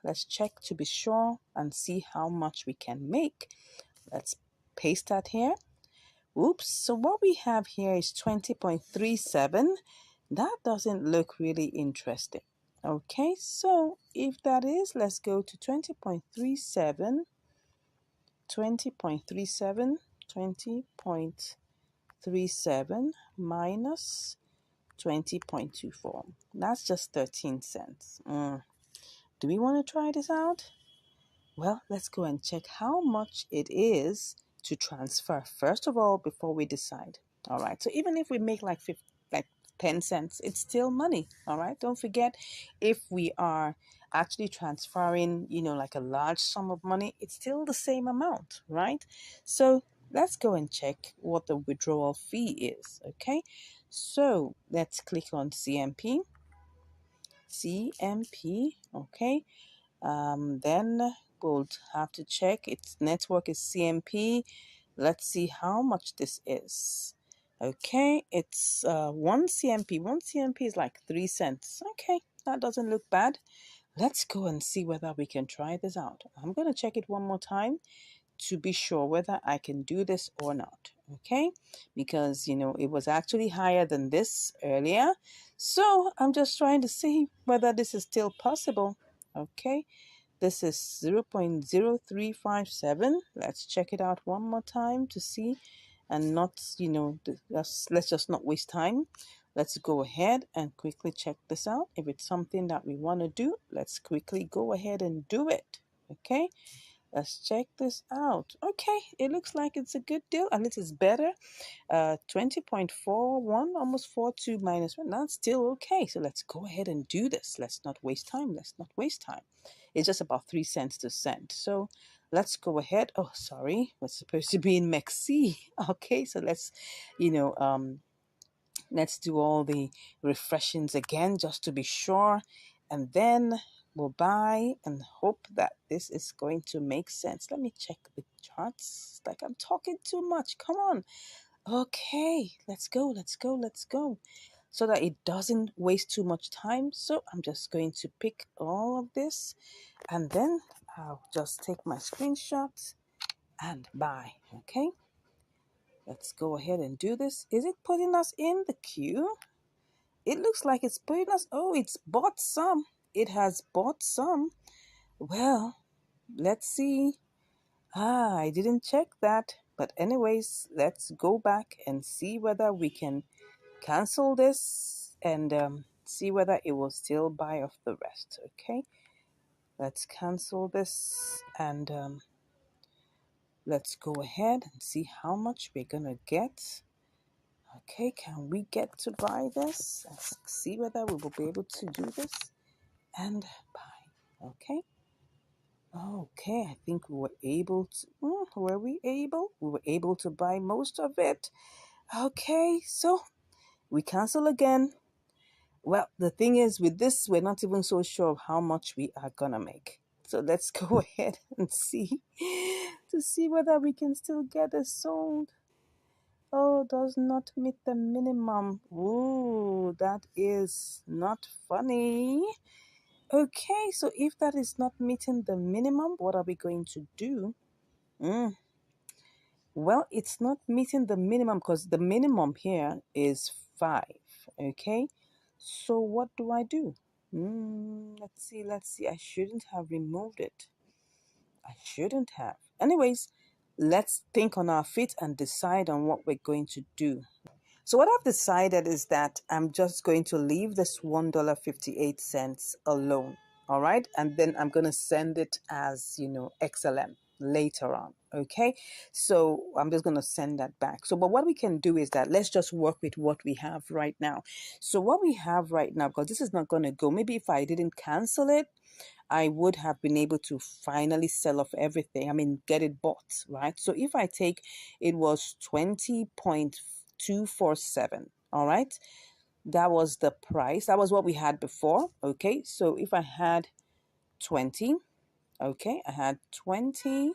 Let's check to be sure and see how much we can make. Let's paste that here. Oops, so what we have here is 20.37. That doesn't look really interesting. Okay, so if that is, let's go to 20.37, 20.37, 20.37 minus 20.24. That's just 13 cents. Do we want to try this out? Well, let's go and check how much it is to transfer first of all before we decide. All right, so even if we make like 10 cents, it's still money. All right, don't forget, if we are actually transferring, like a large sum of money, it's still the same amount, right? So let's go and check what the withdrawal fee is. Okay, so let's click on CMP. Okay. Then we'll have to check its network is CMP. Let's see how much this is. Okay, it's 1 CMP. 1 CMP is like 3 cents. Okay, that doesn't look bad. Let's go and see whether we can try this out. I'm going to check it one more time to be sure whether I can do this or not. Okay, because it was actually higher than this earlier. So I'm just trying to see whether this is still possible. Okay, this is 0.0357. Let's check it out one more time to see, and not, let's just not waste time. Let's go ahead and quickly check this out. If it's something that we want to do, let's quickly go ahead and do it. Okay, let's check this out. Okay, it looks like it's a good deal, and it is better. 20.41, almost 42 minus 1. That's still okay. So let's go ahead and do this. Let's not waste time. It's just about 3 cents to cent. So let's go ahead. Oh, sorry. We're supposed to be in MEXC. Okay, so let's do all the refreshings again just to be sure. And then we'll buy and hope that this is going to make sense. Let me check the charts. It's like I'm talking too much. Come on. Okay, let's go. So that it doesn't waste too much time. So I'm just going to pick all of this, and then I'll just take my screenshots and buy. Okay, let's go ahead and do this. Is it putting us in the queue? It looks like it's putting us. Oh, it's bought some. It has bought some. Well, let's see. I didn't check that. But anyways, let's go back and see whether we can cancel this and see whether it will still buy off the rest. Okay, let's cancel this and let's go ahead and see how much we're gonna get. Okay, can we get to buy this? Let's see whether we will be able to do this and buy. Okay, I think we were able to. Were we able? We were able to buy most of it. Okay, so we cancel again. Well, the thing is, with this, we're not even so sure of how much we are gonna make. So let's go ahead and see to see whether we can still get it sold. Oh, does not meet the minimum. Ooh, that is not funny. Okay, so if that is not meeting the minimum, what are we going to do? Well, it's not meeting the minimum because the minimum here is 5. Okay, so what do I do? Let's see. I shouldn't have removed it. I shouldn't have. Anyways, let's think on our feet and decide on what we're going to do. So what I've decided is that I'm just going to leave this $1.58 alone. All right. And then I'm going to send it as, XLM later on. Okay. So I'm just going to send that back. So, but what we can do is that let's just work with what we have right now. So what we have right now, because this is not going to go, maybe if I didn't cancel it, I would have been able to finally sell off everything. I mean, get it bought, right? So if I take, it was 20.247. All right. That was the price. That was what we had before. Okay. So if I had 20, okay, I had 20.247.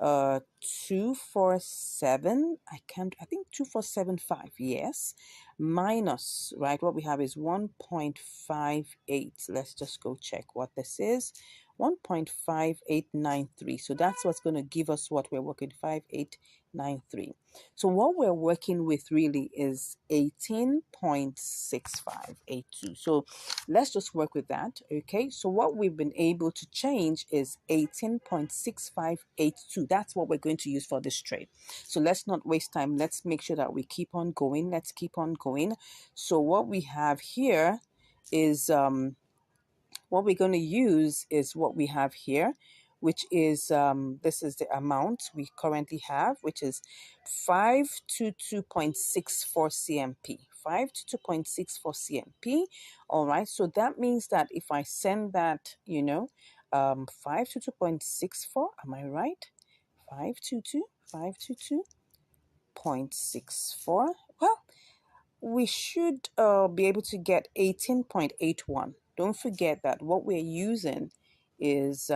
247, I think 2475, yes, minus, right, what we have is 1.58. Let's just go check what this is. 1.5893. So that's what's going to give us what we're working, 5893. So what we're working with really is 18.6582. So let's just work with that. Okay, so what we've been able to change is 18.6582. That's what we're going to use for this trade. So let's not waste time. Let's make sure that we keep on going. Let's keep on going. So what we have here is what we're going to use is what we have here, which is this is the amount we currently have, which is 522.64 CMP. 522.64 CMP. All right, so that means that if I send that, 522.64, am I right? 522.64. Well, we should be able to get 18.81. Don't forget that what we're using is,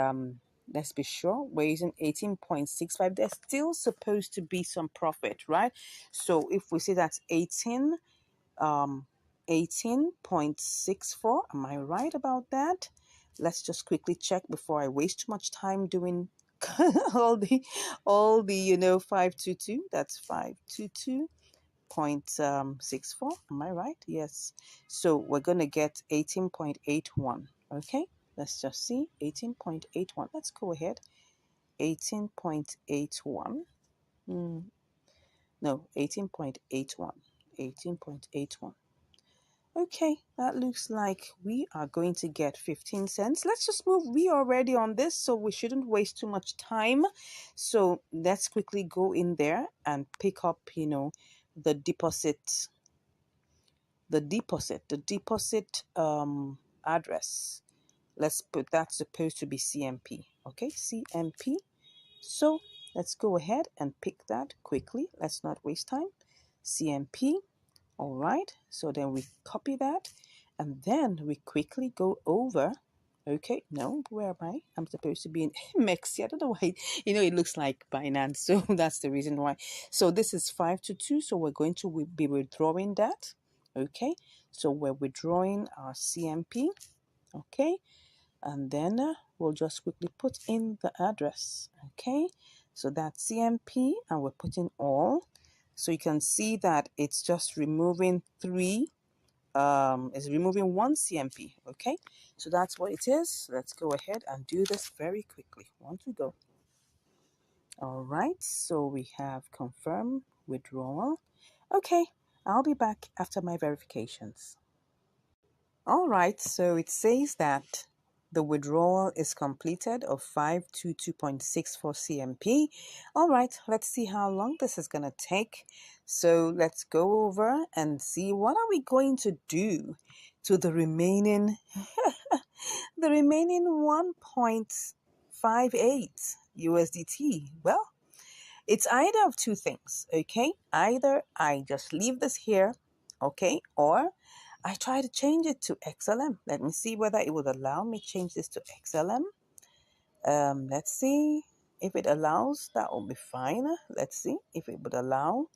let's be sure, we're using 18.65. There's still supposed to be some profit, right? So if we say that's 18.64, am I right about that? Let's just quickly check before I waste too much time doing all the 522. That's 522.64. Am I right? Yes. So we're going to get 18.81. Okay. Let's just see. 18.81. Let's go ahead. 18.81. No, 18.81. 18.81. Okay, that looks like we are going to get 15 cents. Let's just move. We are already on this, so we shouldn't waste too much time. So let's quickly go in there and pick up, the deposit address. Let's put that's supposed to be CMP. Okay, CMP. So let's go ahead and pick that quickly. Let's not waste time. CMP. All right, so then we copy that and then we quickly go over. Okay, no, where am I? I'm supposed to be in Mexi. I don't know why, it looks like Binance. So that's the reason why. So this is 522. So we're going to be withdrawing that. Okay, so we're withdrawing our CMP. Okay, and then we'll just quickly put in the address. Okay, so that's CMP and we're putting all. So you can see that it's just removing it's removing one CMP. Okay, so that's what it is. Let's go ahead and do this very quickly. Want to go. All right, so we have confirm withdrawal. Okay, I'll be back after my verifications. All right, so it says that the withdrawal is completed of 522.64 CMP. All right, let's see how long this is going to take. So let's go over and see what are we going to do to the remaining the remaining 1.58 USDT. Well, it's either of two things, okay? Either I just leave this here, okay, or I try to change it to XLM. Let me see whether it would allow me change this to XLM. Let's see if it allows. That will be fine. Let's see if it would allow.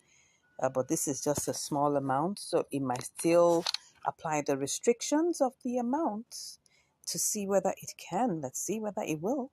But this is just a small amount, so it might still apply the restrictions of the amounts to see whether it can. Let's see whether it will.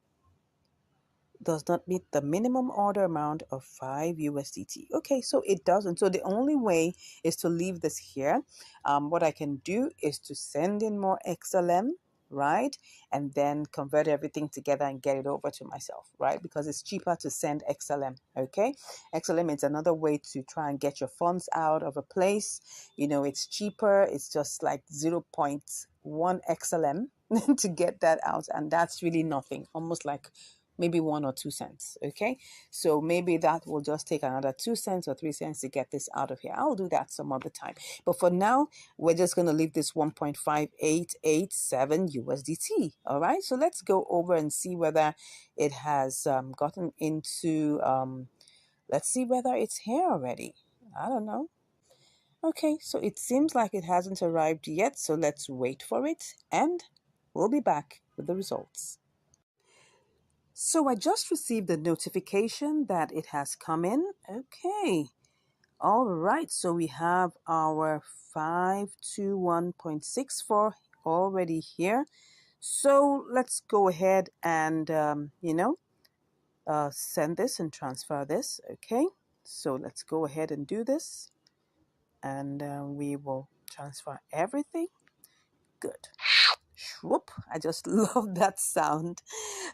Does not meet the minimum order amount of 5 USDT. Okay, so it doesn't. So the only way is to leave this here. What I can do is to send in more XLM, right? And then convert everything together and get it over to myself, right? Because it's cheaper to send XLM, okay? XLM is another way to try and get your funds out of a place. It's cheaper. It's just like 0.1 XLM to get that out. And that's really nothing, almost like maybe 1 or 2 cents. Okay, so maybe that will just take another 2 cents or 3 cents to get this out of here. I'll do that some other time, but for now we're just going to leave this 1.5887 USDT. All right, so let's go over and see whether it has gotten into let's see whether it's here already. I don't know. Okay, so it seems like it hasn't arrived yet, so let's wait for it and we'll be back with the results. So I just received a notification that it has come in. Okay. All right. So we have our 521.64 already here. So let's go ahead and, send this and transfer this. Okay. So let's go ahead and do this. And we will transfer everything. Good. Whoop, I just love that sound.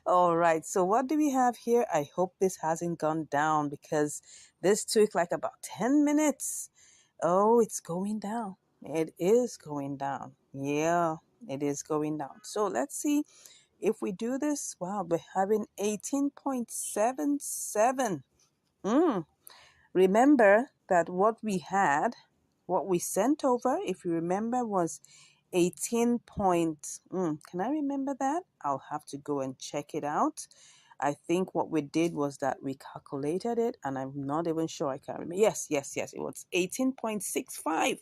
All right, so what do we have here? I hope this hasn't gone down because this took like about 10 minutes. Oh, it's going down. It is going down. Yeah, it is going down. So let's see if we do this. Wow, we're having 18.77. Remember that what we sent over, if you remember, was 18 point. Can I remember that? I'll have to go and check it out. I think what we did was that we calculated it, and I'm not even sure I can remember. Yes. It was 18.65.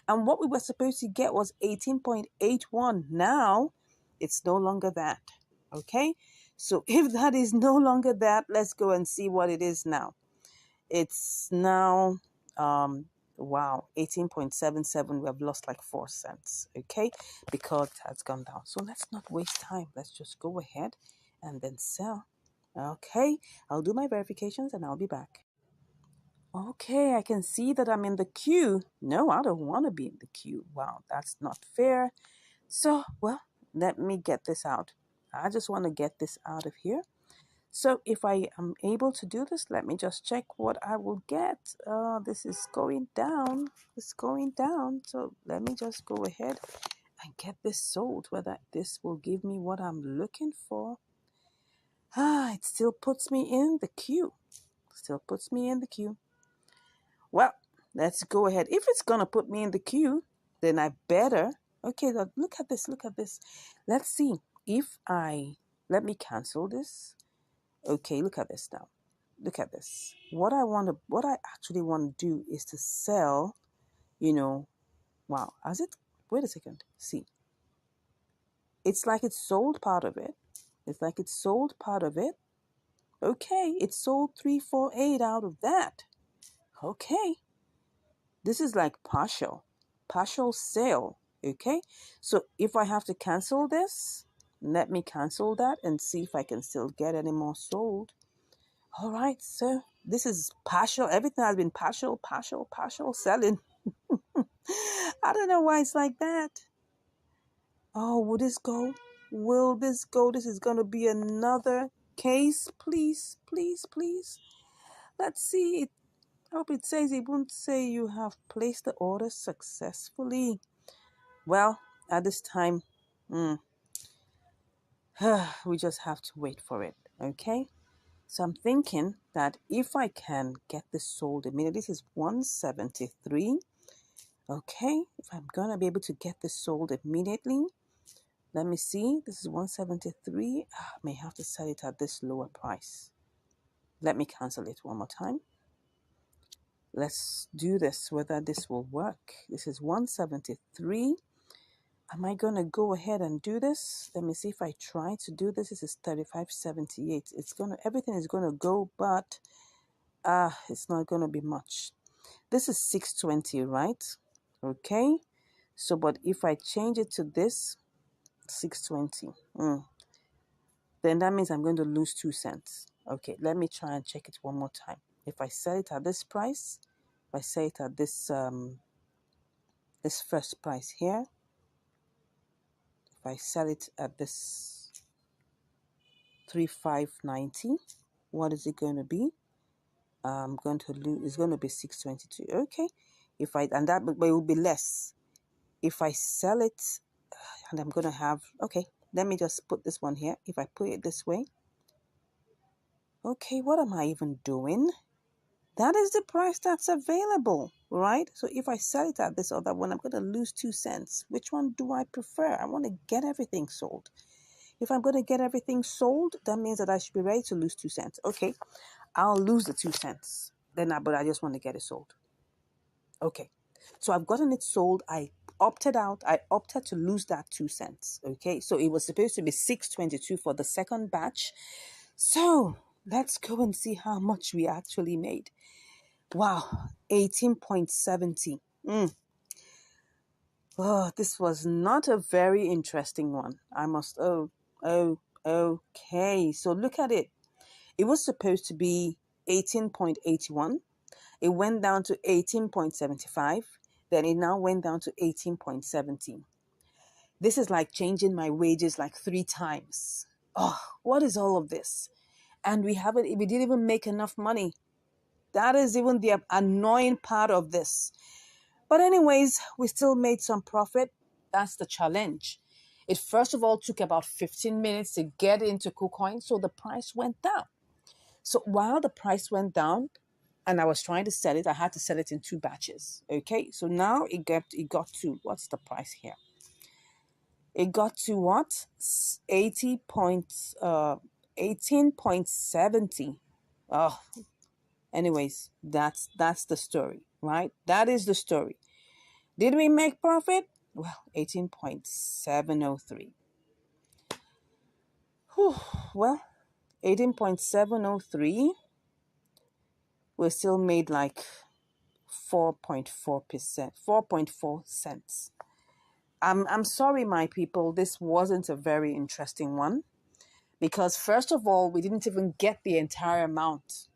And what we were supposed to get was 18.81. Now, it's no longer that. Okay? So if that is no longer that, let's go and see what it is now. It's now, wow, 18.77. We have lost like 4 cents, okay, because it has gone down. So let's not waste time. Let's just go ahead and then sell. Okay, I'll do my verifications and I'll be back. Okay, I can see that I'm in the queue. No, I don't want to be in the queue. Wow, that's not fair. So, well, let me get this out. I just want to get this out of here. So if I am able to do this, let me just check what I will get. This is going down. It's going down. So let me just go ahead and get this sold, whether this will give me what I'm looking for. It still puts me in the queue. Still puts me in the queue. Well, let's go ahead. If it's going to put me in the queue, then I better. Okay, look at this. Look at this. Let's see if let me cancel this. Okay, look at this now. Look at this. What I actually want to do is to sell, wow, has it? Wait a second. See, it's like it's sold part of it. It's like it's sold part of it. Okay, it sold 348 out of that. Okay, this is like partial sale. Okay, so if I have to cancel this, let me cancel that and see if I can still get any more sold. All right, so this is partial. Everything has been partial selling. I don't know why it's like that. Oh, will this go? Will this go? This is going to be another case. Please. Let's see. I hope it says it won't say you have placed the order successfully. Well, at this time, we just have to wait for it. Okay? So I'm thinking that if I can get this sold immediately, this is 173. Okay, if I'm going to be able to get this sold immediately, let me see. This is 173. I may have to sell it at this lower price. Let me cancel it one more time. Let's do this, whether this will work. This is 173. Am I going to go ahead and do this? Let me see if I try to do this. This is 35.78. Everything is going to go, but it's not going to be much. This is 620, right? Okay. So, but if I change it to this, 620, then that means I'm going to lose 2 cents. Okay, let me try and check it one more time. If I sell it at this price, if I sell it at this this first price here, if I sell it at this 3,590, what is it going to be? I'm going to lose. It's going to be 622. Okay, but it will be less if I sell it, and I'm going to have. Okay, let me just put this one here. If I put it this way, okay, what am I even doing? That is the price that's available, right? So if I sell it at this other one, I'm going to lose 2 cents. Which one do I prefer? I want to get everything sold. If I'm going to get everything sold, that means that I should be ready to lose 2 cents. Okay, I'll lose the 2 cents. But I just want to get it sold. Okay, so I've gotten it sold. I opted out. I opted to lose that 2 cents. Okay, so it was supposed to be 622 for the second batch. So let's go and see how much we actually made. Wow, 18.70. Oh, this was not a very interesting one. Okay. So look at it. It was supposed to be 18.81. It went down to 18.75. Then it now went down to 18.17. This is like changing my wages like 3 times. Oh, what is all of this? And we didn't even make enough money. That is even the annoying part of this. But anyways, we still made some profit. That's the challenge. It first of all took about 15 minutes to get into KuCoin, so the price went down. So while the price went down and I was trying to sell it, I had to sell it in 2 batches. Okay, so now it got to, what's the price here? It got to what? 18.70. Oh, anyways, that's the story, right? That is the story. Did we make profit? Well, 18.703. Well, 18.703, we still made like 4.4%, 4.4 cents. I'm sorry, my people, this wasn't a very interesting one because first of all, we didn't even get the entire amount.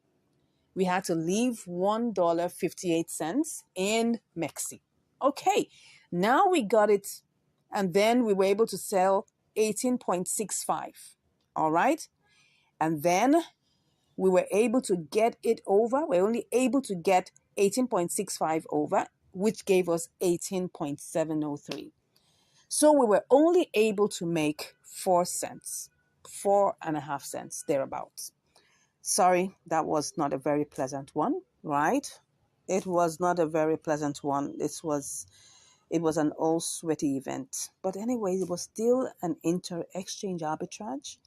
We had to leave $1.58 in Mexi. Okay, now we got it, and then we were able to sell 18.65. All right, and then we were able to get it over. We're only able to get 18.65 over, which gave us 18.703. So we were only able to make 4 cents, 4.5 cents, thereabouts. Sorry, that was not a very pleasant one, right? It was not a very pleasant one. It was an all sweaty event. But anyway, it was still an inter-exchange arbitrage,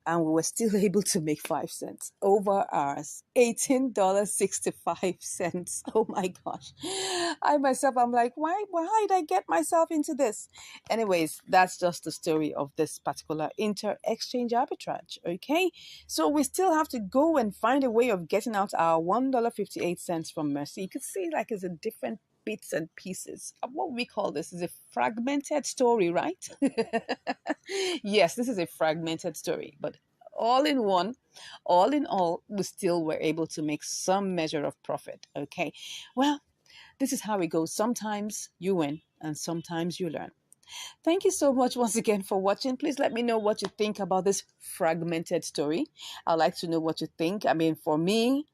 and we were still able to make 5 cents over ours. $18.65. Oh my gosh. I'm like, why did I get myself into this? Anyways, that's just the story of this particular inter-exchange arbitrage. Okay. So we still have to go and find a way of getting out our $1.58 from Mercy. You could see like it's a different bits and pieces. What we call this is a fragmented story, right? Yes, this is a fragmented story, but all in one, all in all, we still were able to make some measure of profit. Okay. Well, this is how it goes. Sometimes you win and sometimes you learn. Thank you so much once again for watching. Please let me know what you think about this fragmented story. I'd like to know what you think. I mean, for me,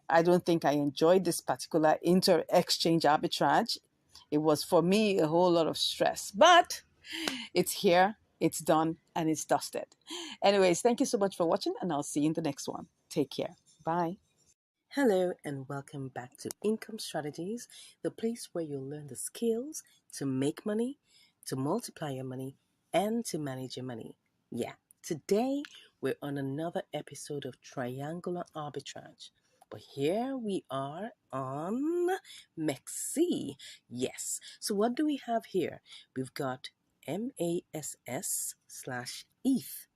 I don't think I enjoyed this particular inter-exchange arbitrage. It was, for me, a whole lot of stress. But it's here, it's done, and it's dusted. Anyways, thank you so much for watching, and I'll see you in the next one. Take care. Bye. Hello, and welcome back to Income Strategies, the place where you'll learn the skills to make money, to multiply your money, and to manage your money. Yeah, today we're on another episode of Triangular Arbitrage. But here we are on MEXC. Yes. So what do we have here? We've got MASS/ETH.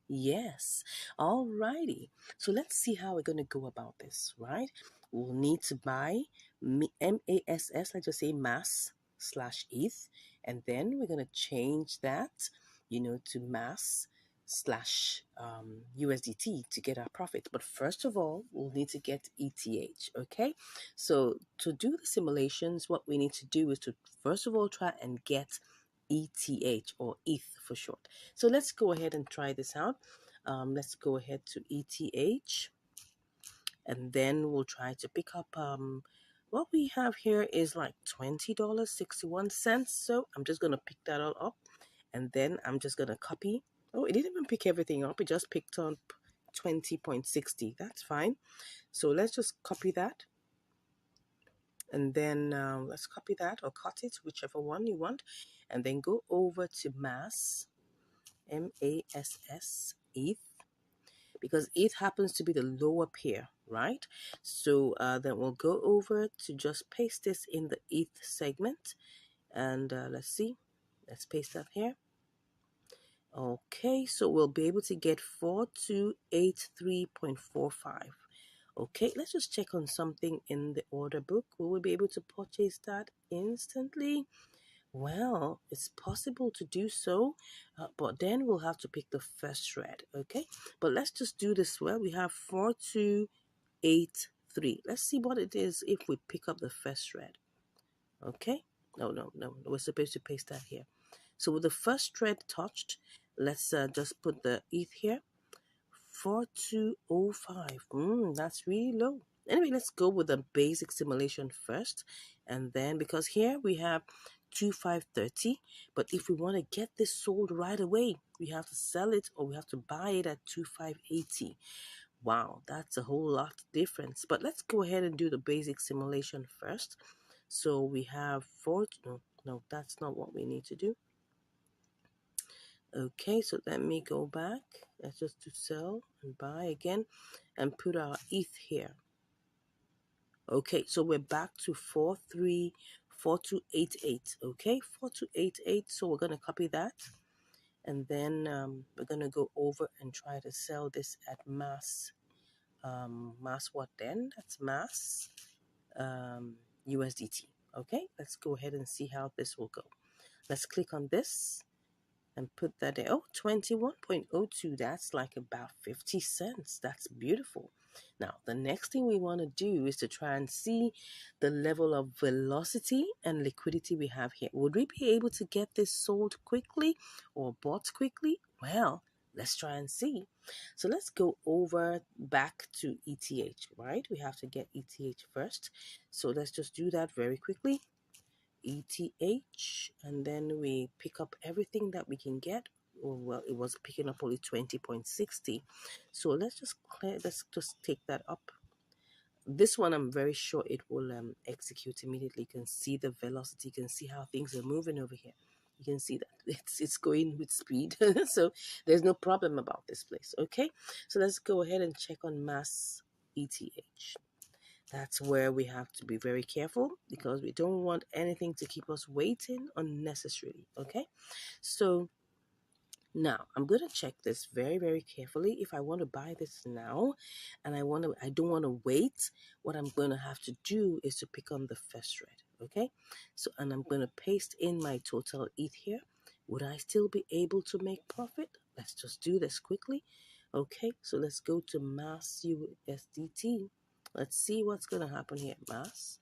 Yes. Alrighty. So let's see how we're going to go about this, right? We'll need to buy MASS, let's just say mass/ETH, and then we're going to change that, to mass/USDT to get our profit. But first of all, we'll need to get ETH, okay? So to do the simulations, what we need to do is to first of all try and get ETH, or ETH for short. So let's go ahead and try this out. Let's go ahead to ETH, and then we'll try to pick up what we have here is like $20.61. So I'm just gonna pick that all up, and then I'm just gonna copy. Oh, it didn't even pick everything up, it just picked up 20.60. That's fine. So let's just copy that, and then let's copy that or cut it, whichever one you want, and then go over to mass, MASS ETH, because ETH happens to be the lower pair, right? So then we'll go over to just paste this in the ETH segment, and let's see, let's paste that here. Okay, so we'll be able to get 4283.45. Okay, let's just check on something in the order book. Will we be able to purchase that instantly? Well, it's possible to do so, but then we'll have to pick the first thread, okay? But let's just do this well. We have 4283. Let's see what it is if we pick up the first thread, okay? No, we're supposed to paste that here. So with the first thread touched, let's just put the ETH here. 4205. That's really low. Anyway, let's go with the basic simulation first. And then, because here we have 2530, but if we want to get this sold right away, we have to sell it or we have to buy it at 2580. Wow, that's a whole lot difference. But let's go ahead and do the basic simulation first. So we have no, that's not what we need to do. Okay, so let me go back. That's just to sell and buy again and put our ETH here. Okay, so we're back to 434288. Okay, 4288. So we're going to copy that. And then we're going to go over and try to sell this at mass. Mass what then? That's mass USDT. Okay, let's go ahead and see how this will go. Let's click on this and put that there. Oh, 21.02. That's like about 50 cents. That's beautiful. Now, the next thing we want to do is to try and see the level of velocity and liquidity we have here. Would we be able to get this sold quickly or bought quickly? Well, let's try and see. So let's go over back to ETH, right? We have to get ETH first. So let's just do that very quickly. ETH, and then we pick up everything that we can get. Oh, well, it was picking up only 20.60, so let's just take that up. This one I'm very sure it will execute immediately. You can see the velocity, you can see how things are moving over here. You can see that it's going with speed. So there's no problem about this place. Okay, so let's go ahead and check on mass ETH. That's where we have to be very careful because we don't want anything to keep us waiting unnecessarily. Okay, so now I'm going to check this very, very carefully. If I want to buy this now and I don't want to wait, what I'm going to have to do is to pick on the first thread. Okay, so and I'm going to paste in my total ETH here. Would I still be able to make profit? Let's just do this quickly. Okay, so let's go to mass USDT. Let's see what's going to happen here. Mass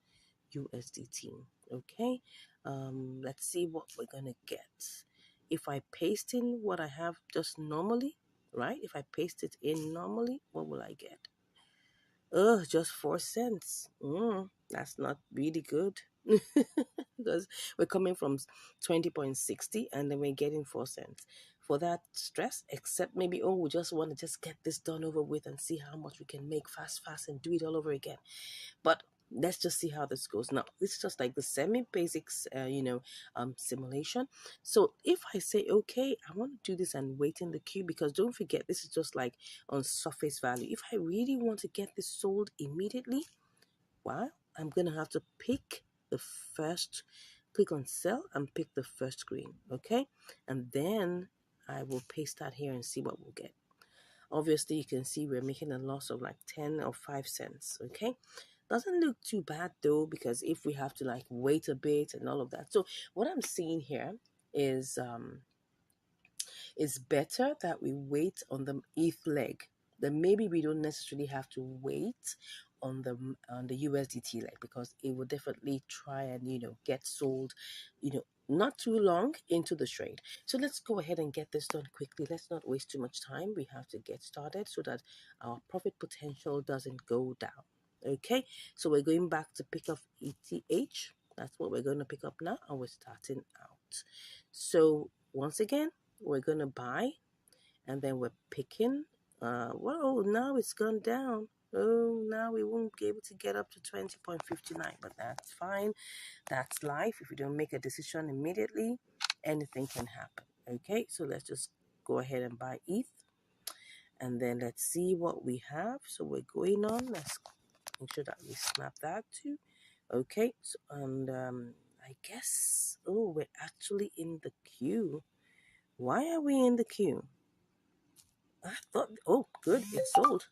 USDT. Okay, let's see what we're going to get. If I paste in what I have just normally, right? If I paste it in normally, what will I get? Just 4 cents. That's not really good. Because we're coming from 20.60 and then we're getting 4 cents. For that stress, except maybe, we just want to just get this done over with and see how much we can make fast and do it all over again. But let's just see how this goes. Now, this is just like the semi-basics, simulation. So if I say, okay, I want to do this and wait in the queue, because don't forget, this is just like on surface value. If I really want to get this sold immediately, well, I'm going to have to pick the first, click on sell and pick the first screen, okay? And then I will paste that here and see what we'll get. Obviously, you can see we're making a loss of like 10 or 5 cents, okay? Doesn't look too bad though, because if we have to like wait a bit and all of that. So what I'm seeing here is it's better that we wait on the ETH leg. Then maybe we don't necessarily have to wait on the USDT leg, because it will definitely try and get sold, not too long into the trade. So let's go ahead and get this done quickly. Let's not waste too much time. We have to get started so that our profit potential doesn't go down. Okay, so we're going back to pick up ETH. That's what we're going to pick up now, and we're starting out. So once again, we're going to buy, and then we're picking. Whoa, now it's gone down. Oh, now we won't be able to get up to 20.59, but that's fine. That's life. If you don't make a decision immediately, anything can happen. Okay, so let's just go ahead and buy ETH, and then let's see what we have. So we're going on. Let's make sure that we snap that too. Okay, so, and I guess, we're actually in the queue. Why are we in the queue? I thought, oh, good, it sold.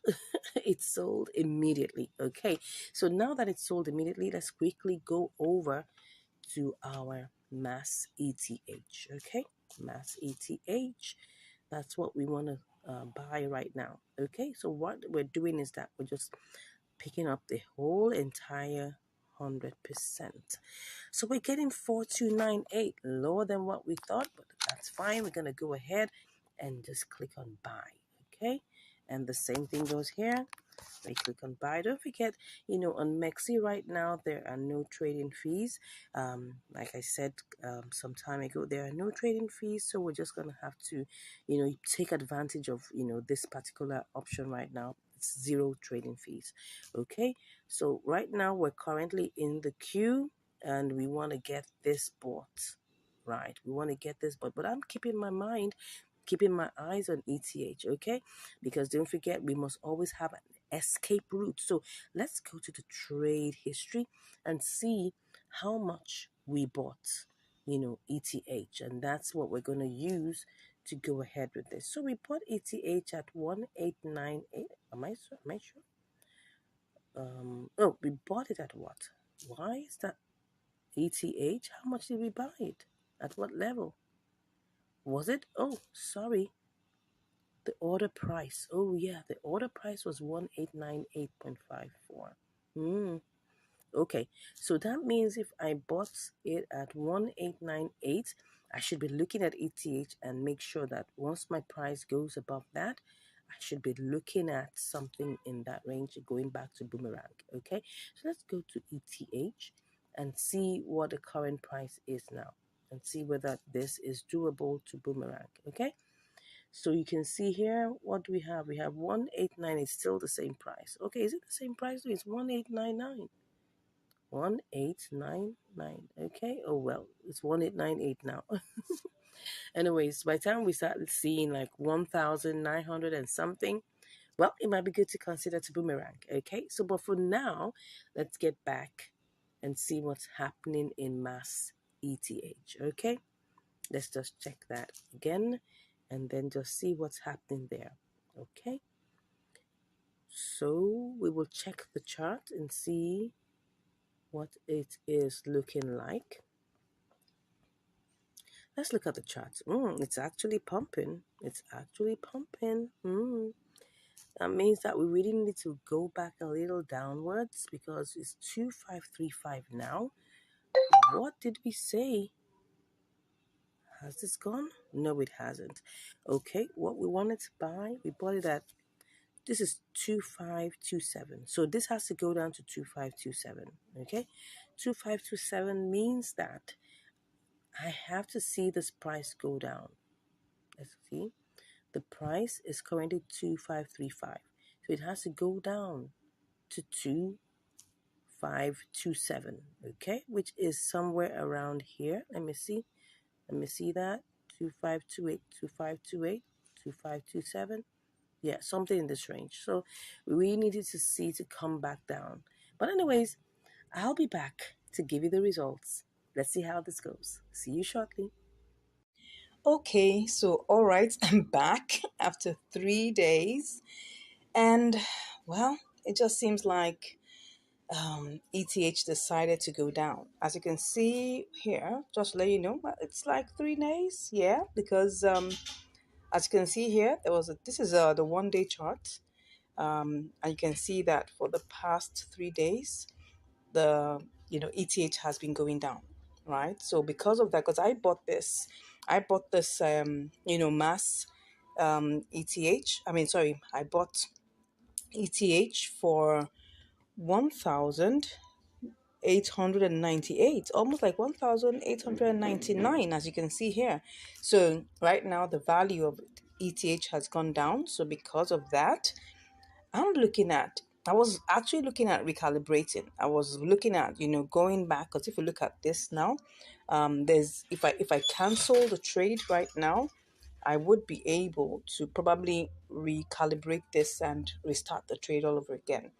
It sold immediately. Okay, so now that it's sold immediately, let's quickly go over to our mass ETH. Okay, mass ETH. That's what we want to buy right now. Okay, so what we're doing is that we're just picking up the whole entire 100%. So we're getting 4298, lower than what we thought, but that's fine. We're going to go ahead and just click on buy. Okay, and the same thing goes here. I click on buy. Don't forget, on Mexi right now, there are no trading fees. Like I said some time ago, there are no trading fees. So we're just going to have to, take advantage of, this particular option right now. It's zero trading fees. Okay. So right now we're currently in the queue and we want to get this bought. Right. We want to get this bought, but I'm keeping my eyes on ETH, okay? Because don't forget, we must always have an escape route. So let's go to the trade history and see how much we bought, ETH. And that's what we're going to use to go ahead with this. So we bought ETH at 1898. Am I sure? Oh, we bought it at what? Why is that ETH? How much did we buy it? At what level? Was it? Oh, sorry. The order price. Oh yeah, the order price was 1898.54. Hmm. Okay. So that means if I bought it at 1898, I should be looking at ETH and make sure that once my price goes above that, I should be looking at something in that range going back to boomerang. Okay. So let's go to ETH and see what the current price is now and see whether this is doable to boomerang. Okay. So you can see here, what do we have? We have 189. It's still the same price. Okay, is it the same price? No, it's 1899. 1899. Okay. Oh well, it's 1898 now. Anyways, by the time we start seeing like 1900 and something, well, it might be good to consider to boomerang. Okay. So but for now, let's get back and see what's happening in mass ETH. Okay. Let's just check that again and then just see what's happening there. Okay. So we will check the chart and see what it is looking like. Let's look at the chart. It's actually pumping. It's actually pumping. That means that we really need to go back a little downwards because it's 2535 now. What did we say? Has this gone? No, it hasn't. Okay, what we wanted to buy, we bought it at, this is 2527. So this has to go down to 2527. Okay, 2527 means that I have to see this price go down. Let's see. The price is currently 2535. So it has to go down to 2527. Okay, which is somewhere around here. Let me see. Let me see that. 2528, 2528, 2527. Yeah, something in this range. So we needed to see to come back down. But anyways, I'll be back to give you the results. Let's see how this goes. See you shortly. Okay, so all right, I'm back after 3 days, and well, it just seems like ETH decided to go down. As you can see here, just to let you know, it's like 3 days, yeah, because as you can see here, this is the 1 day chart, and you can see that for the past 3 days, the ETH has been going down, right? So because of that, because I bought this mass ETH. I mean, sorry, I bought ETH for 1,898, almost like 1,899, as you can see here. So right now the value of ETH has gone down. So because of that, I was actually looking at recalibrating. I was looking at, going back, because if you look at this now, there's if I cancel the trade right now, I would be able to probably recalibrate this and restart the trade all over again.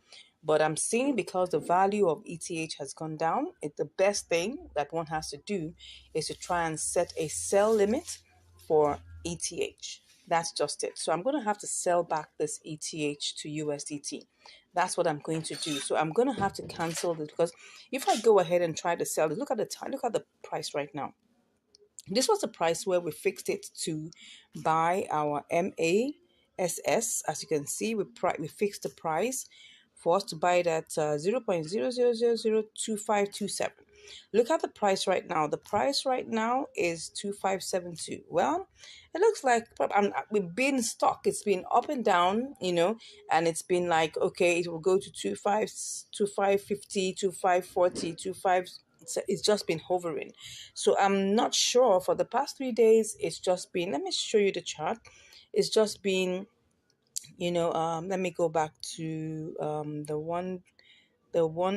But I'm seeing, because the value of ETH has gone down, the best thing that one has to do is to try and set a sell limit for ETH. That's just it. So I'm going to have to sell back this ETH to USDT. That's what I'm going to do. So I'm going to have to cancel this, because if I go ahead and try to sell it, look at the time, look at the price right now. This was the price where we fixed it to buy our MASS. As you can see, we fixed the price for us to buy it at 0.00002527. Look at the price right now. The price right now is 2572. Well, it looks like we've been stuck. It's been up and down, and it's been like, okay, it will go to 2550, 2540, 25. It's just been hovering. So I'm not sure. For the past 3 days, it's just been, let me show you the chart. It's just been, let me go back to the 1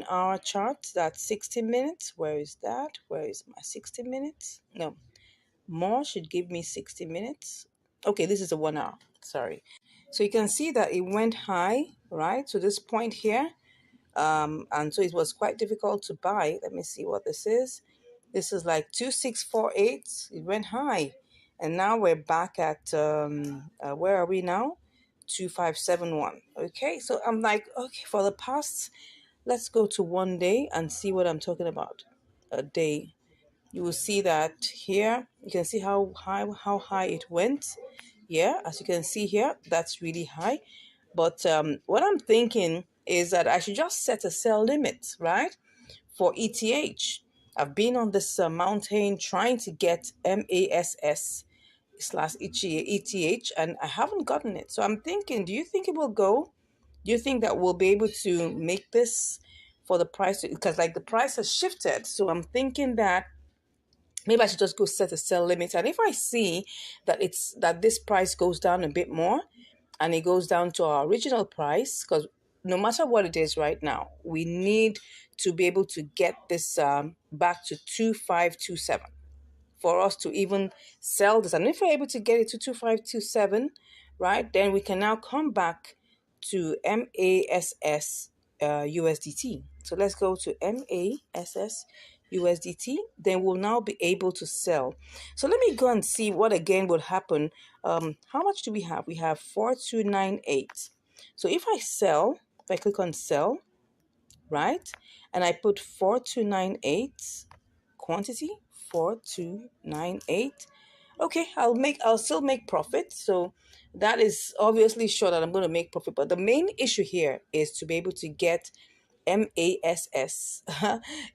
hour chart. That's 60 minutes. Where is that? Where is my 60 minutes? No, more should give me 60 minutes. Okay, this is a 1 hour. Sorry. So you can see that it went high, right? So this point here, and so it was quite difficult to buy. Let me see what this is. This is like 2648. It went high, and now we're back at where are we now? 2571. Okay, so I'm like, okay, for the past, let's go to 1 day and see what I'm talking about. A day. You will see that here. You can see how high it went. Yeah, as you can see here, that's really high. But what I'm thinking is that I should just set a sell limit, right, for ETH. I've been on this mountain trying to get MASS slash ETH, and I haven't gotten it. So I'm thinking, do you think it will go? Do you think that we'll be able to make this for the price? Because like the price has shifted. So I'm thinking that maybe I should just go set a sell limit. And if I see that this price goes down a bit more, and it goes down to our original price, because no matter what it is right now, we need to be able to get this back to 2527 for us to even sell this. And if we're able to get it to 2527, right, then we can now come back to MASS USDT. So let's go to MASS USDT. Then we'll now be able to sell. So let me go and see what again would happen. How much do we have? We have 4298. So if I click on sell, right, and I put 4298 quantity, 4298. Okay, I'll still make profit. So that is obviously sure that I'm going to make profit. But the main issue here is to be able to get MASS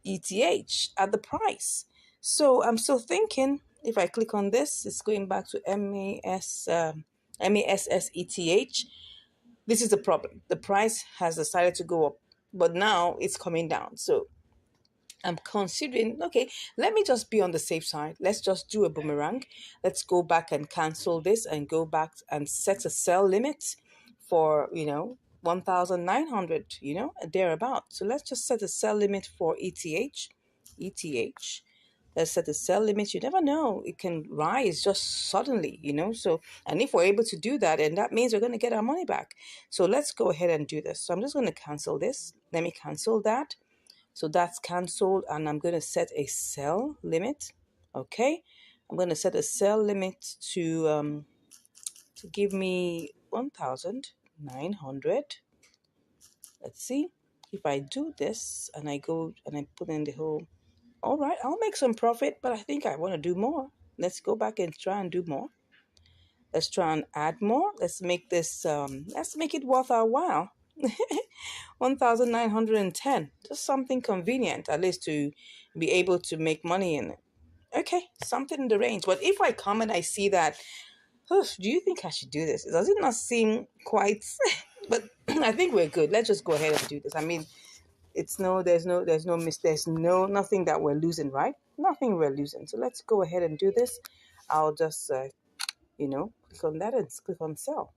ETH at the price. So I'm still thinking, if I click on this, it's going back to MASS ETH. This is the problem. The price has decided to go up, but now it's coming down. So I'm considering, okay, let me just be on the safe side. Let's just do a boomerang. Let's go back and cancel this and go back and set a sell limit for, 1,900, thereabout. So let's just set a sell limit for ETH. ETH. Let's set a sell limit. You never know. It can rise just suddenly, So, and if we're able to do that, and that means we're going to get our money back. So let's go ahead and do this. So I'm just going to cancel this. Let me cancel that. So that's canceled, and I'm going to set a sell limit. Okay, I'm going to set a sell limit to give me 1,900. Let's see if I do this and I go and I put in the whole. All right, I'll make some profit, but I think I want to do more. Let's go back and try and do more. Let's try and add more. Let's make this. Let's make it worth our while. 1,910. Just something convenient, at least to be able to make money in it. Okay, something in the range. But if I come and I see that, do you think I should do this? Does it not seem quite? But I think we're good. Let's just go ahead and do this. I mean, there's nothing that we're losing, right? Nothing we're losing. So let's go ahead and do this. I'll just, click on that and click on sell.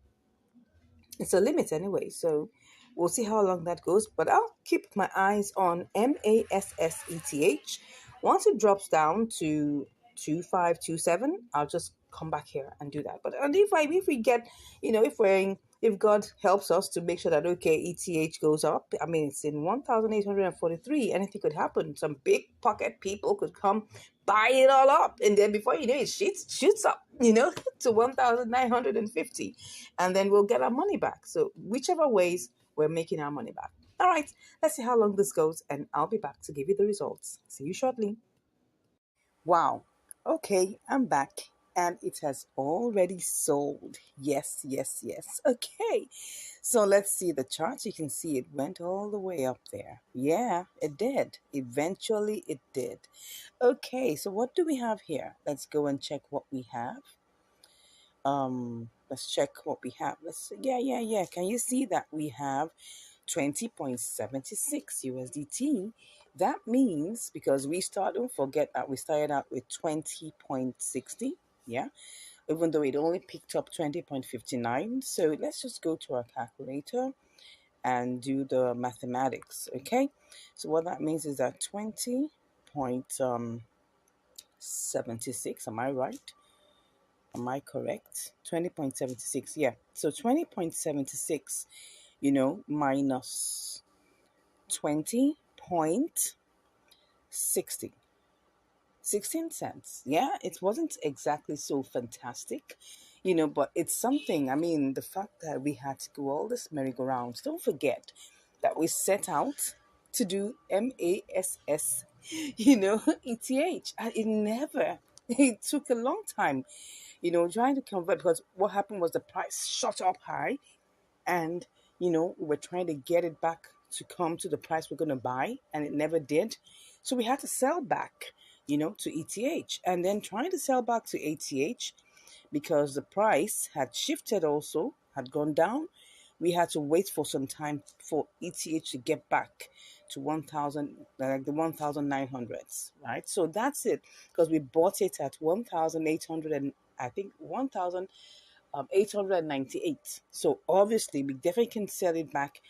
It's a limit anyway, so we'll see how long that goes. But I'll keep my eyes on MASSETH. Once it drops down to 2527, I'll just come back here and do that. But and if we get, if we're in, if God helps us to make sure that, okay, ETH goes up, I mean, it's in 1,843, anything could happen. Some big pocket people could come buy it all up. And then before you know it, shoots up, to 1,950. And then we'll get our money back. So whichever ways, we're making our money back. All right, let's see how long this goes. And I'll be back to give you the results. See you shortly. Wow. Okay, I'm back. And it has already sold. Yes, yes, yes. Okay. So let's see the chart. You can see it went all the way up there. Yeah, it did. Eventually, it did. Okay, so what do we have here? Let's go and check what we have. Let's check what we have. Yeah. Can you see that we have 20.76 USDT? That means, because don't forget that we started out with 20.60. Yeah, even though it only picked up 20.59. So let's just go to our calculator and do the mathematics. Okay, so what that means is that 20.76, am I right? Am I correct? 20.76, yeah. So 20.76, minus 20.60. 16 cents. Yeah, it wasn't exactly so fantastic, but it's something. I mean, the fact that we had to go all this merry-go-round. Don't forget that we set out to do MASS, ETH. And it took a long time, trying to convert, because what happened was the price shot up high, and we were trying to get it back to come to the price we're going to buy, and it never did. So we had to sell back, to ETH, and then trying to sell back to ATH, because the price had shifted, also had gone down. We had to wait for some time for ETH to get back to 1,000, like the 1,900s, right? So that's it, because we bought it at 1,800, and I think 1,898. So obviously, we definitely can sell it back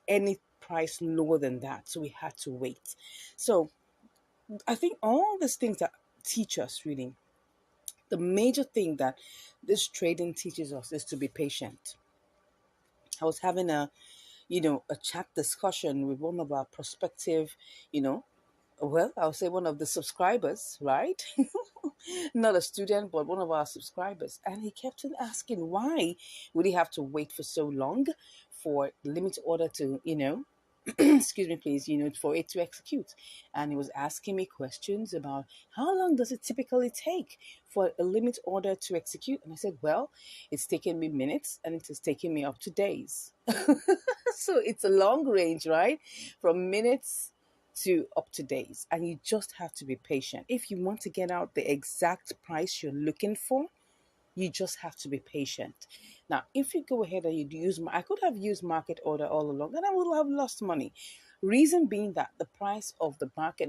any price lower than that. So we had to wait. So I think all these things that teach us, really, the major thing that this trading teaches us is to be patient. I was having a chat discussion with one of our prospective, I'll say one of the subscribers, right? Not a student, but one of our subscribers. And he kept on asking, why would he have to wait for so long for the limit order to, excuse me, please, for it to execute? And he was asking me questions about how long does it typically take for a limit order to execute? And I said, well, it's taken me minutes and it has taken me up to days. So it's a long range, right? From minutes to up to days. And you just have to be patient. If you want to get out the exact price you're looking for, you just have to be patient. Now, if you go ahead and you use, I could have used market order all along, and I would have lost money. Reason being that the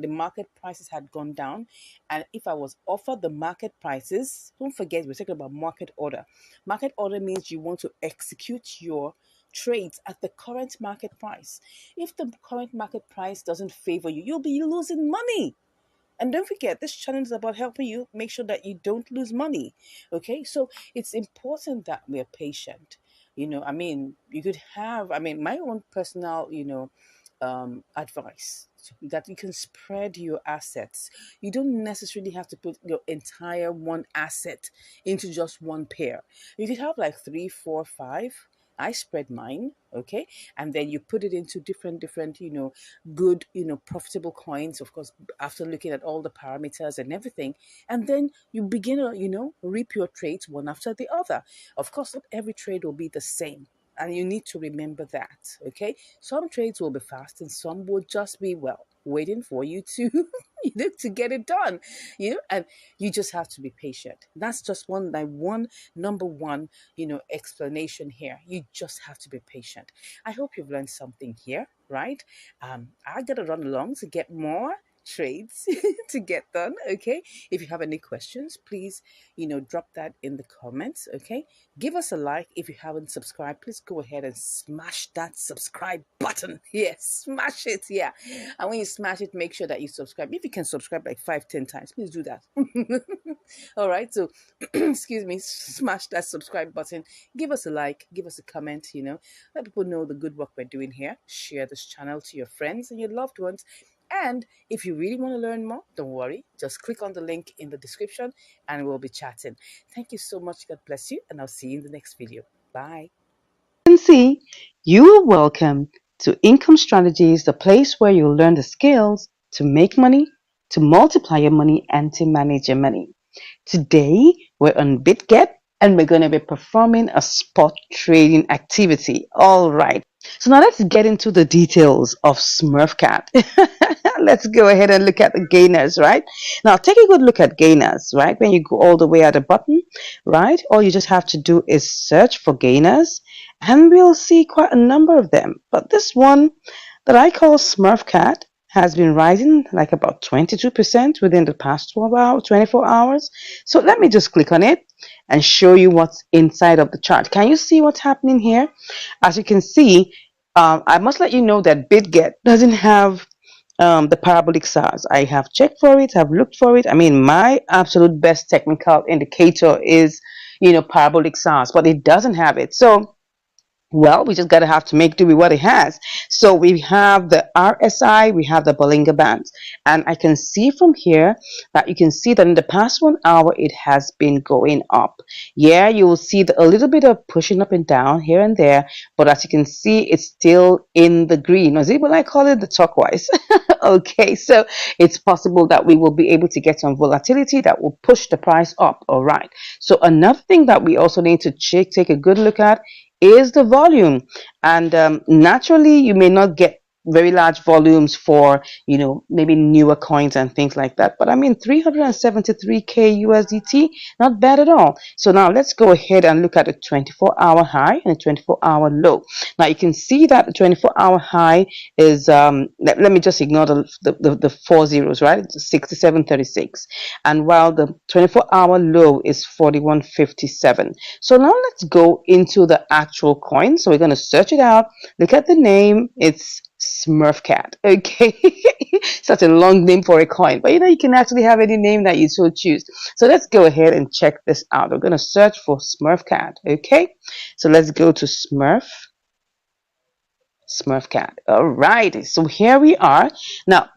market prices had gone down. And if I was offered the market prices, don't forget, we're talking about market order. Market order means you want to execute your trades at the current market price. If the current market price doesn't favor you, you'll be losing money. And don't forget, this channel is about helping you make sure that you don't lose money. Okay, so it's important that we're patient. You could have, my own personal, advice, that you can spread your assets. You don't necessarily have to put your entire one asset into just one pair. You could have like three, four, five. I spread mine, okay, and then you put it into different, good, profitable coins, of course, after looking at all the parameters and everything, and then you begin to, reap your trades one after the other. Of course, not every trade will be the same. And you need to remember that, okay? Some trades will be fast and some will just be, well, waiting for you to, to get it done, and you just have to be patient. That's just number one, explanation here. You just have to be patient. I hope you've learned something here, right? I got to run along to get more trades to get done. Okay, if you have any questions, please, drop that in the comments. Okay, give us a like. If you haven't subscribed, please go ahead and smash that subscribe button. Yes, smash it. Yeah, and when you smash it, make sure that you subscribe. If you can subscribe like 5, 10 times, please do that. All right, so excuse me, smash that subscribe button. Give us a like, give us a comment. Let people know the good work we're doing here. Share this channel to your friends and your loved ones. And if you really want to learn more, don't worry. Just click on the link in the description and we'll be chatting. Thank you so much. God bless you. And I'll see you in the next video. Bye. And see, you are welcome to Income Strategies, the place where you'll learn the skills to make money, to multiply your money, and to manage your money. Today, we're on BitGet and we're going to be performing a spot trading activity. All right. So now let's get into the details of SmurfCat. Let's go ahead and look at the gainers, right? Now take a good look at gainers, right? When you go all the way at the bottom, right? All you just have to do is search for gainers and we'll see quite a number of them. But this one that I call SmurfCat has been rising like about 22% within the past 12 hours, 24 hours. So let me just click on it and show you what's inside of the chart. Can you see what's happening here? As you can see, I must let you know that BitGet doesn't have the parabolic SARS. I have checked for it, I've looked for it. I mean, my absolute best technical indicator is, parabolic SARS, but it doesn't have it. So well, we just gotta have to make do with what it has. So we have the RSI, we have the Bollinger Bands, and I can see from here that you can see that in the past 1 hour it has been going up. Yeah, you will see a little bit of pushing up and down here and there, but as you can see, it's still in the green. Or is it what I call it, the turquoise? Okay, so it's possible that we will be able to get some volatility that will push the price up. All right. So another thing that we also need to take a good look at is the volume, and naturally you may not get very large volumes for maybe newer coins and things like that, but I mean 373k USDT, not bad at all. So now let's go ahead and look at the 24-hour high and the 24-hour low. Now you can see that the 24-hour high is let me just ignore the 4 zeros, right? It's 67.36, and while the 24-hour low is 41.57. So now let's go into the actual coin. So we're going to search it out. Look at the name. It's SmurfCat. Okay. Such a long name for a coin. But you can actually have any name that you so choose. So let's go ahead and check this out. We're going to search for SmurfCat. Okay. So let's go to SmurfCat. All right. So here we are. Now,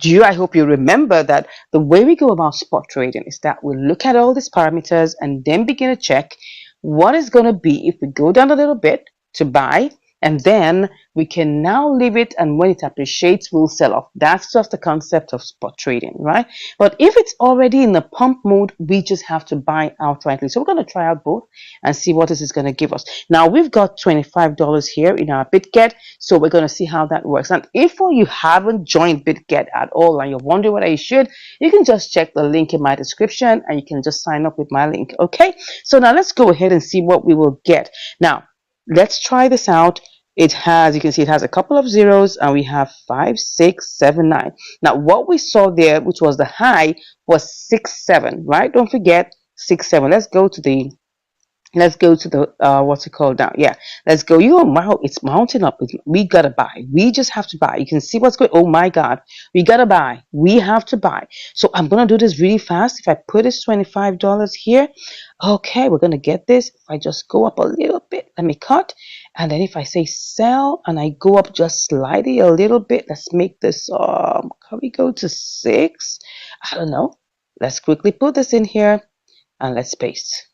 I hope you remember that the way we go about spot trading is that we look at all these parameters and then begin to check what is going to be if we go down a little bit to buy, and then we can now leave it, and when it appreciates, we'll sell off. That's just the concept of spot trading, right? But if it's already in the pump mode, we just have to buy outrightly. So we're going to try out both and see what this is going to give us. Now we've got $25 here in our BitGet, so we're going to see how that works. And if you haven't joined BitGet at all and you're wondering whether you should, you can just check the link in my description and you can just sign up with my link. Okay, so now let's go ahead and see what we will get. Now let's try this out. It has, you can see it has a couple of zeros, and we have 5, 6, 7, 9. Now what we saw there, which was the high, was 6, 7, right? Don't forget 6, 7. Let's go to the what's it called now? Yeah, let's go. Wow, it's mounting up. We gotta buy. We just have to buy. You can see what's going. Oh my God, we gotta buy. We have to buy. So I'm gonna do this really fast. If I put this $25 here, okay, we're gonna get this. If I just go up a little bit, let me cut, and then if I say sell and I go up just slightly a little bit, let's make this. Can we go to 6? I don't know. Let's quickly put this in here and let's paste.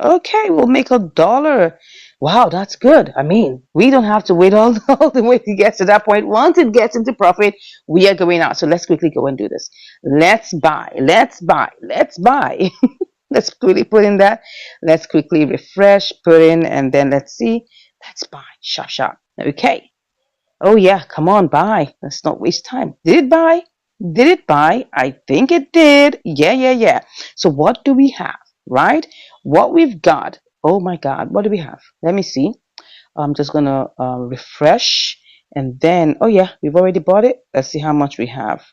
Okay, we'll make $1. Wow, that's good. I mean, we don't have to wait all the way to get to that point. Once it gets into profit, we are going out. So let's quickly go and do this. Let's buy. Let's buy. Let's buy. Let's quickly put in that. Let's quickly refresh, put in, and then let's see. Let's buy. Sharp, sharp. Okay. Oh yeah, come on, buy. Let's not waste time. Did it buy? Did it buy? I think it did. Yeah. So what do we have? Right? What we've got, oh my God, what do we have? Let me see. I'm just gonna refresh, and then, oh yeah, we've already bought it. Let's see how much we have.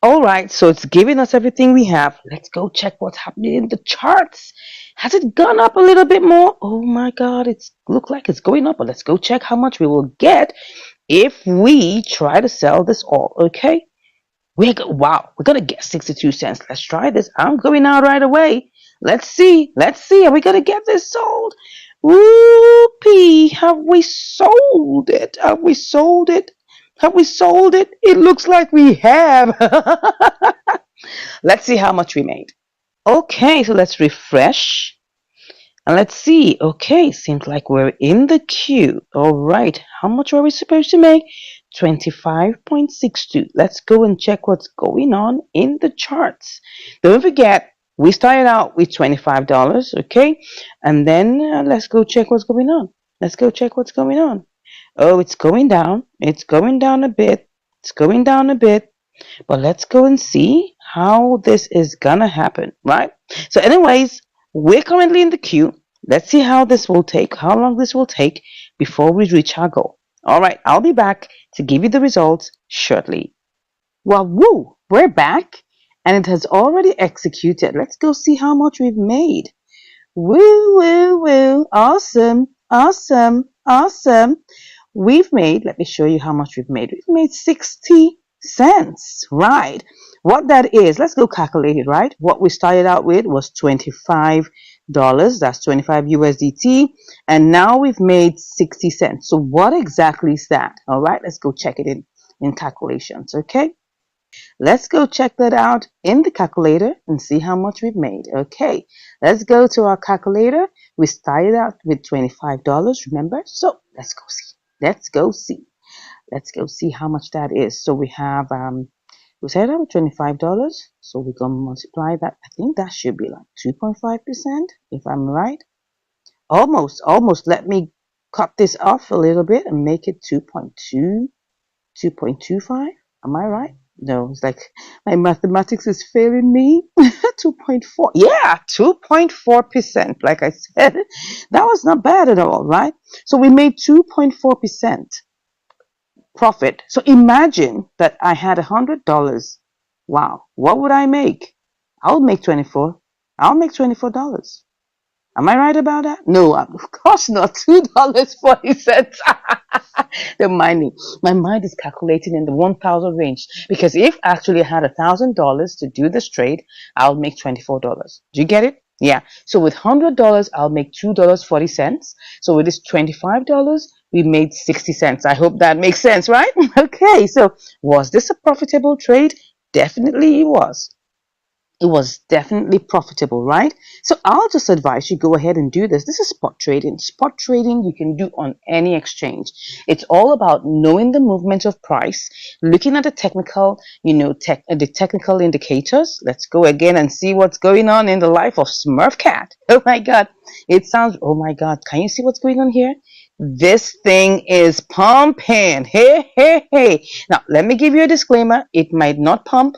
All right, so it's giving us everything we have. Let's go check what's happening in the charts. Has it gone up a little bit more? Oh my God, it's look like it's going up, but let's go check how much we will get if we try to sell this all. Okay, wow, we're gonna get 62 cents. Let's try this. I'm going out right away. Let's see. Let's see. Are we gonna get this sold? Whoopee! Have we sold it? Have we sold it? Have we sold it? It looks like we have. Let's see how much we made. Okay, so let's refresh. And let's see. Okay, seems like we're in the queue. All right. How much were we supposed to make? 25.62. Let's go and check what's going on in the charts. Don't forget, we started out with $25, okay? And then let's go check what's going on. Let's go check what's going on. Oh, it's going down. It's going down a bit. It's going down a bit. But let's go and see how this is gonna happen, right? So, anyways, we're currently in the queue. Let's see how long this will take before we reach our goal. All right, I'll be back to give you the results shortly. Well, woo, we're back and it has already executed. Let's go see how much we've made. Woo, woo, woo. Awesome, awesome, awesome. Let me show you how much we've made. We've made 60 cents, right? What that is, let's go calculate it, right? What we started out with was $25. That's 25 USDT. And now we've made 60 cents. So what exactly is that? All right, let's go check it in calculations, okay? Let's go check that out in the calculator and see how much we've made. Okay, let's go to our calculator. We started out with $25, remember? So let's go see. Let's go see. Let's go see how much that is. So we have we started out with $25. So we're gonna multiply that. I think that should be like 2.5%, if I'm right. Almost, almost. Let me cut this off a little bit and make it 2.2, 2.25. Am I right? No, it's like my mathematics is failing me. 2.4. Yeah, 2.4%. Like I said, that was not bad at all, right? So we made 2.4% profit. So imagine that I had $100. Wow, what would I make? I'll make 24. I'll make $24. Am I right about that? No, of course not. $2.40. The money. My mind is calculating in the 1,000 range because if actually I had $1,000 to do this trade, I'll make $24. Do you get it? Yeah. So with $100, I'll make $2.40. So with this $25, we made 60 cents. I hope that makes sense, right? Okay. So was this a profitable trade? Definitely it was. It was definitely profitable, right? So I'll just advise you go ahead and do this. This is spot trading. Spot trading you can do on any exchange. It's all about knowing the movement of price, looking at the technical, the technical indicators. Let's go again and see what's going on in the life of Smurf Cat. Oh my God. Oh my God. Can you see what's going on here? This thing is pumping. Hey, hey, hey. Now, let me give you a disclaimer. It might not pump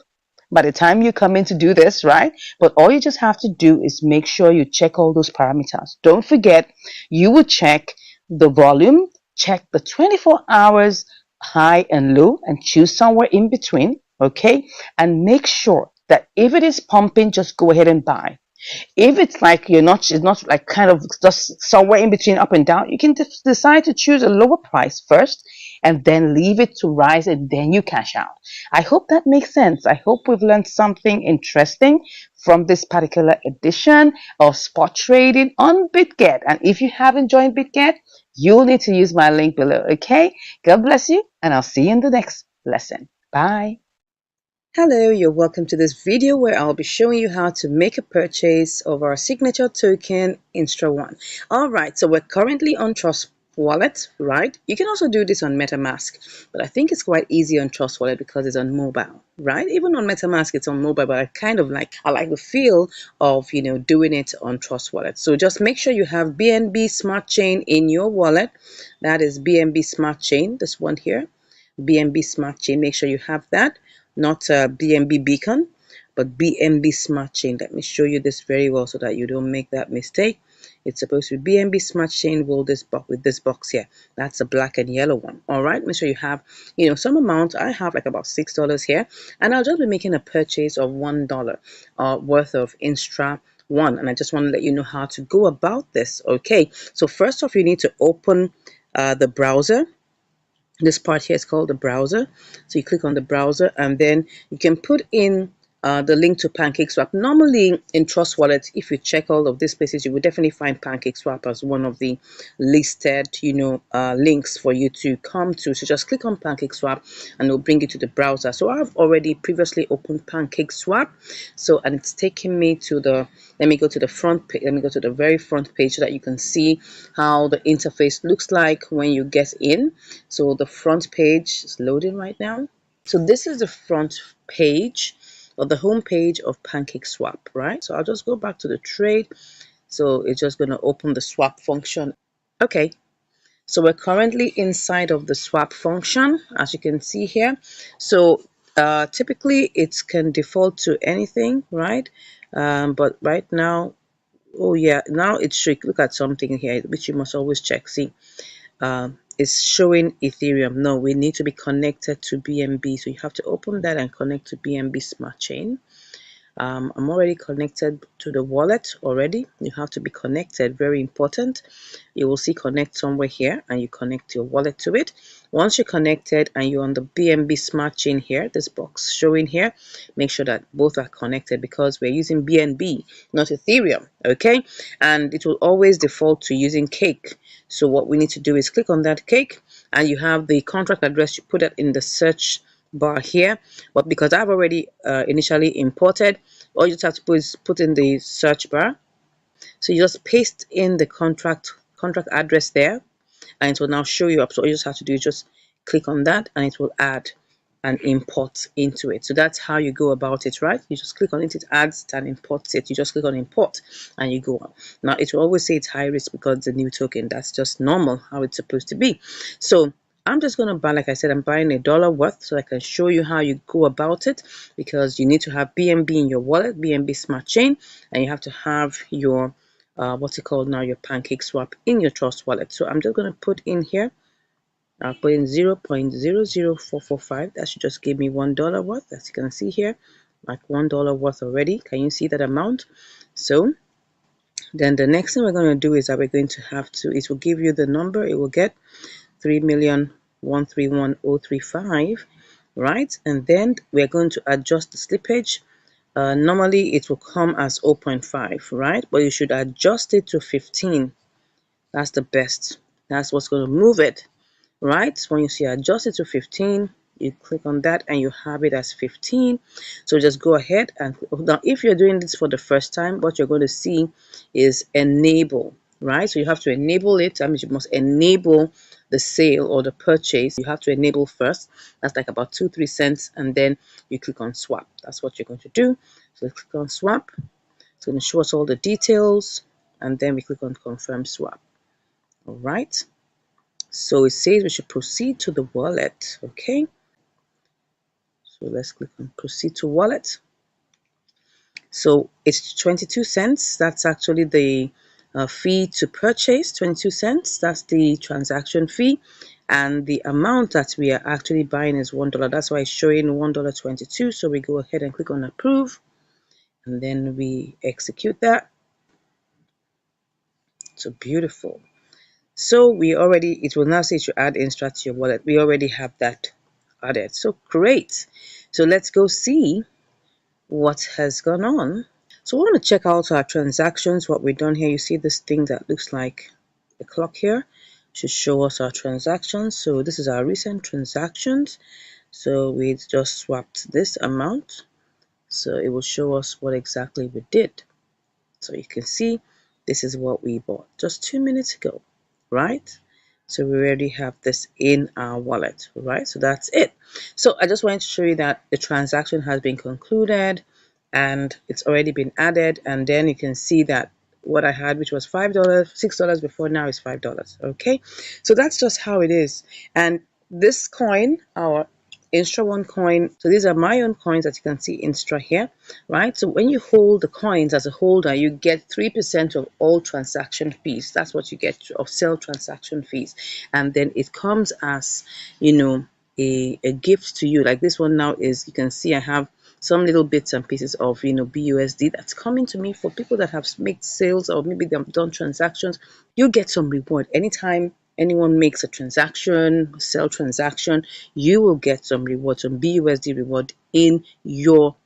by the time you come in to do this, right? But all you just have to do is make sure you check all those parameters. Don't forget, you will check the volume, check the 24 hours high and low, and choose somewhere in between, okay? And make sure that if it is pumping, just go ahead and buy. If it's like it's not like kind of just somewhere in between up and down, you can decide to choose a lower price first and then leave it to rise and then you cash out. I hope that makes sense. I hope we've learned something interesting from this particular edition of spot trading on BitGet. And if you haven't joined BitGet, you'll need to use my link below. Okay? God bless you, and I'll see you in the next lesson. Bye. Hello, you're welcome to this video where I'll be showing you how to make a purchase of our signature token Instra1. Alright, so we're currently on Trust Wallet, right? You can also do this on MetaMask, but I think it's quite easy on Trust Wallet because it's on mobile, right? Even on MetaMask it's on mobile, but I like the feel of doing it on Trust Wallet. So just make sure you have BNB Smart Chain in your wallet. That is BNB Smart Chain, this one here. BNB Smart Chain, make sure you have that, not BNB Beacon, but BNB Smart Chain. Let me show you this very well so that you don't make that mistake. It's supposed to be BNB Smart Chain will this box with this box here. That's a black and yellow one. All right, make sure you have, some amount. I have like about $6 here, and I'll just be making a purchase of $1 worth of Instra One, and I just want to let you know how to go about this. Okay, so first off, you need to open the browser. This part here is called the browser. So you click on the browser, and then you can put in the link to PancakeSwap. Normally in Trust Wallet, if you check all of these places, you will definitely find PancakeSwap as one of the listed, links for you to come to. So just click on PancakeSwap and it'll bring you to the browser. So I've already previously opened PancakeSwap. So, and it's taking me to let me go to the front page. Let me go to the very front page so that you can see how the interface looks like when you get in. So the front page is loading right now. So this is the front page or the home page of PancakeSwap, right? So I'll just go back to the trade. So it's just going to open the swap function. Okay, so we're currently inside of the swap function, as you can see here. So typically it can default to anything, right? But right now, oh yeah, now it should look at something here, which you must always check. See, it's showing Ethereum. No, we need to be connected to BNB. So you have to open that and connect to BNB Smart Chain. I'm already connected to the wallet already. You have to be connected, very important. You will see connect somewhere here and you connect your wallet to it. Once you're connected and you're on the BNB Smart Chain here, this box showing here, make sure that both are connected because we're using BNB, not Ethereum, okay? And it will always default to using Cake. So what we need to do is click on that Cake and you have the contract address. You put it in the search bar here, but because I've already initially imported, all you just have to put in the search bar. So you just paste in the contract address there and it will now show you up. So all you just have to do is just click on that and it will add and import into it. So that's how you go about it, right? You just click on it, it adds it and imports it. You just click on import and you go on. Now it will always say it's high risk because the new token. That's just normal how it's supposed to be. So I'm just going to buy, like I said, I'm buying $1 worth so I can show you how you go about it, because you need to have BNB in your wallet, BNB Smart Chain, and you have to have your what's it called now, your PancakeSwap in your Trust wallet. So I'm just going to put in here, I'll put in 0.00445. That should just give me $1 worth, as you can see here, like $1 worth already. Can you see that amount? So then the next thing we're going to do is that we're going to have to, it will give you the number, it will get 3,131,035, right? And then we're going to adjust the slippage. Normally it will come as 0.5, right? But you should adjust it to 15. That's the best. That's what's going to move it, right? When you see adjust it to 15, you click on that and you have it as 15. So just go ahead and now if you're doing this for the first time, what you're going to see is enable, right? So you have to enable it. That means you must enable the sale or the purchase. You have to enable first. That's like about 2-3 cents, and then you click on swap. That's what you're going to do. So click on swap. It's going to show us all the details, and then we click on confirm swap. All right, so it says we should proceed to the wallet. Okay, so let's click on proceed to wallet. So it's 22 cents. That's actually the fee to purchase, 22 cents. That's the transaction fee, and the amount that we are actually buying is $1. That's why it's showing $1.22. So we go ahead and click on approve, and then we execute that. So beautiful. So we already, it will now say to add Instra to your wallet. We already have that added. So great. So let's go see what has gone on. So we want to check out our transactions, what we've done here. You see this thing that looks like the clock here should show us our transactions. So this is our recent transactions. So we just swapped this amount. So it will show us what exactly we did. So you can see this is what we bought just 2 minutes ago, right? So we already have this in our wallet, right? So that's it. So I just wanted to show you that the transaction has been concluded and it's already been added. And then you can see that what I had, which was $5, $6 before, now is $5. Okay, so that's just how it is. And this coin, our Instra one coin. So these are my own coins that you can see Instra here, right? So when you hold the coins as a holder, you get 3% of all transaction fees. That's what you get of sell transaction fees. And then it comes as, a gift to you. Like this one now is, you can see I have some little bits and pieces of, BUSD that's coming to me for people that have made sales, or maybe they've done transactions. You get some reward anytime anyone makes a transaction, sell transaction, you will get some reward, some BUSD reward in your